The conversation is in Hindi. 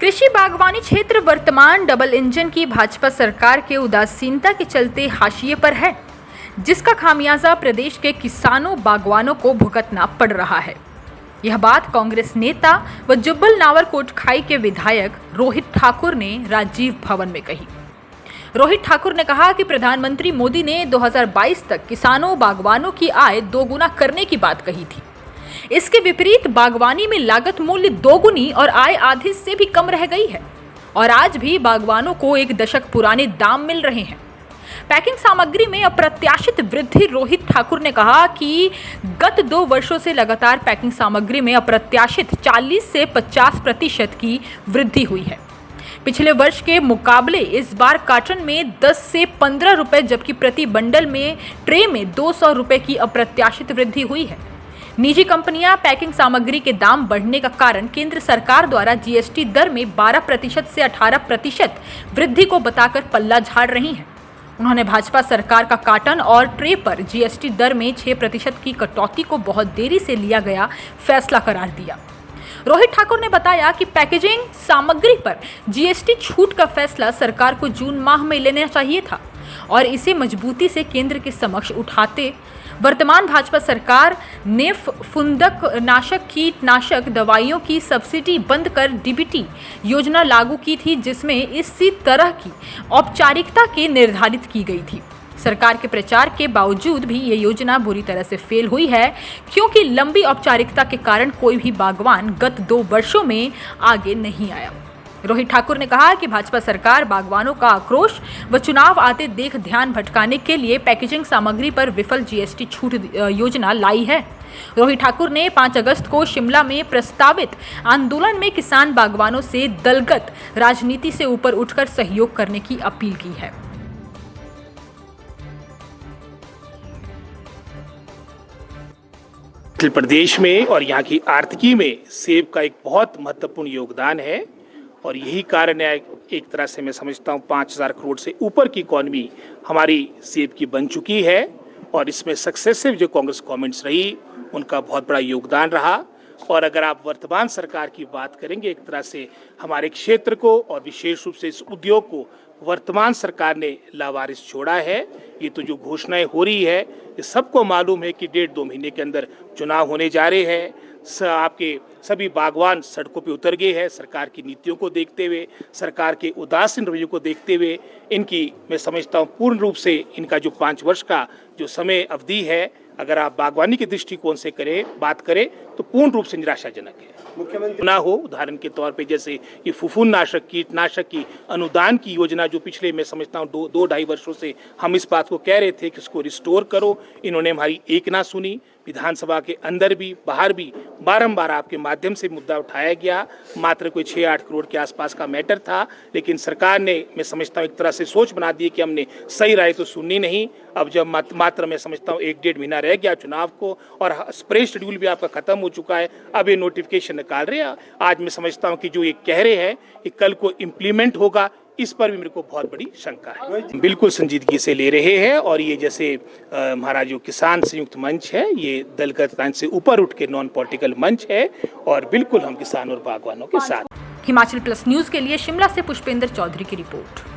कृषि बागवानी क्षेत्र वर्तमान डबल इंजन की भाजपा सरकार के उदासीनता के चलते हाशिए पर है, जिसका खामियाजा प्रदेश के किसानों बागवानों को भुगतना पड़ रहा है। यह बात कांग्रेस नेता व जुब्बल नावरकोट खाई के विधायक रोहित ठाकुर ने राजीव भवन में कही। रोहित ठाकुर ने कहा कि प्रधानमंत्री मोदी ने 2022 तक किसानों बागवानों की आय दोगुना करने की बात कही थी। इसके विपरीत बागवानी में लागत मूल्य दोगुनी और आय आधे से भी कम रह गई है और आज भी बागवानों को एक दशक पुराने दाम मिल रहे हैं। पैकिंग सामग्री में अप्रत्याशित वृद्धि। रोहित ठाकुर ने कहा कि गत 2 वर्षों से लगातार पैकिंग सामग्री में अप्रत्याशित 40 से 50% की वृद्धि हुई है। पिछले वर्ष के मुकाबले इस बार कार्टन में 10 से 15 रुपए, जबकि प्रति बंडल में ट्रे में 200 रुपए की अप्रत्याशित वृद्धि हुई है। निजी कंपनियां पैकिंग सामग्री के दाम बढ़ने का कारण केंद्र सरकार द्वारा जीएसटी दर में 12% से 18% वृद्धि को बताकर पल्ला झाड़ रही हैं। उन्होंने भाजपा सरकार का कार्टन और ट्रे पर जीएसटी दर में 6% की कटौती को बहुत देरी से लिया गया फैसला करार दिया। रोहित ठाकुर ने बताया कि पैकेजिंग सामग्री पर जीएसटी छूट का फैसला सरकार को जून माह में लेना चाहिए था और इसे मजबूती से केंद्र के समक्ष उठाते। वर्तमान भाजपा सरकार ने फुंदक नाशक कीटनाशक दवाइयों की सब्सिडी बंद कर डीबीटी योजना लागू की थी, जिसमें इसी तरह की औपचारिकता के निर्धारित की गई थी। सरकार के प्रचार के बावजूद भी ये योजना बुरी तरह से फेल हुई है, क्योंकि लंबी औपचारिकता के कारण कोई भी बागवान गत 2 वर्षों में आगे नहीं आया। रोहित ठाकुर ने कहा कि भाजपा सरकार बागवानों का आक्रोश व चुनाव आते देख ध्यान भटकाने के लिए पैकेजिंग सामग्री पर विफल जीएसटी छूट योजना लाई है। रोहित ठाकुर ने 5 अगस्त को शिमला में प्रस्तावित आंदोलन में किसान बागवानों से दलगत राजनीति से ऊपर उठकर सहयोग करने की अपील की है। उत्तर प्रदेश में और यहाँ की आर्थिकी में सेब का एक बहुत महत्वपूर्ण योगदान है और यही कारण है एक तरह से मैं समझता हूँ 5000 करोड़ से ऊपर की इकॉनमी हमारी सेब की बन चुकी है और इसमें सक्सेसिव जो कांग्रेस गवर्नमेंट्स रही उनका बहुत बड़ा योगदान रहा। और अगर आप वर्तमान सरकार की बात करेंगे, एक तरह से हमारे क्षेत्र को और विशेष रूप से इस उद्योग को वर्तमान सरकार ने लावारिस छोड़ा है। ये तो जो घोषणाएं हो रही है, ये सबको मालूम है कि 1.5-2 महीने के अंदर चुनाव होने जा रहे हैं। आपके सभी बागवान सड़कों पे उतर गए हैं सरकार की नीतियों को देखते हुए, सरकार के उदासीन रवैये को देखते हुए। इनकी मैं समझता हूँ पूर्ण रूप से इनका जो 5 वर्ष का जो समय अवधि है, अगर आप बागवानी के दृष्टिकोण से बात करें तो पूर्ण रूप से निराशाजनक है। मुख्यमंत्री ना हो, उदाहरण के तौर पे जैसे ये फुफूंदनाशक कीटनाशक की अनुदान की योजना जो पिछले मैं समझता हूँ 2-2.5 वर्षों से हम इस बात को कह रहे थे कि उसको रिस्टोर करो, इन्होंने हमारी एक ना सुनी। विधानसभा के अंदर भी बाहर भी बारंबार आपके माध्यम से मुद्दा उठाया गया। मात्र कोई 6-8 करोड़ के आसपास का मैटर था, लेकिन सरकार ने मैं समझता हूँ एक तरह से सोच बना दी कि हमने सही राय तो सुननी नहीं। अब जब मात्र मैं समझता हूँ 1-1.5 महीना रह गया चुनाव को और स्प्रे शेड्यूल भी आपका खत्म हो चुका है, अब ये नोटिफिकेशन निकाल रहे हैं। आज मैं समझता हूँ कि जो ये कह रहे हैं कि कल को इम्प्लीमेंट होगा, इस पर भी मेरे को बहुत बड़ी शंका है। बिल्कुल संजीदगी से ले रहे हैं और ये जैसे हमारा जो किसान संयुक्त मंच है, ये दलगत लाइन से ऊपर उठ के नॉन पॉलिटिकल मंच है और बिल्कुल हम किसान और बागवानों के साथ। हिमाचल प्लस न्यूज के लिए शिमला से पुष्पेंद्र चौधरी की रिपोर्ट।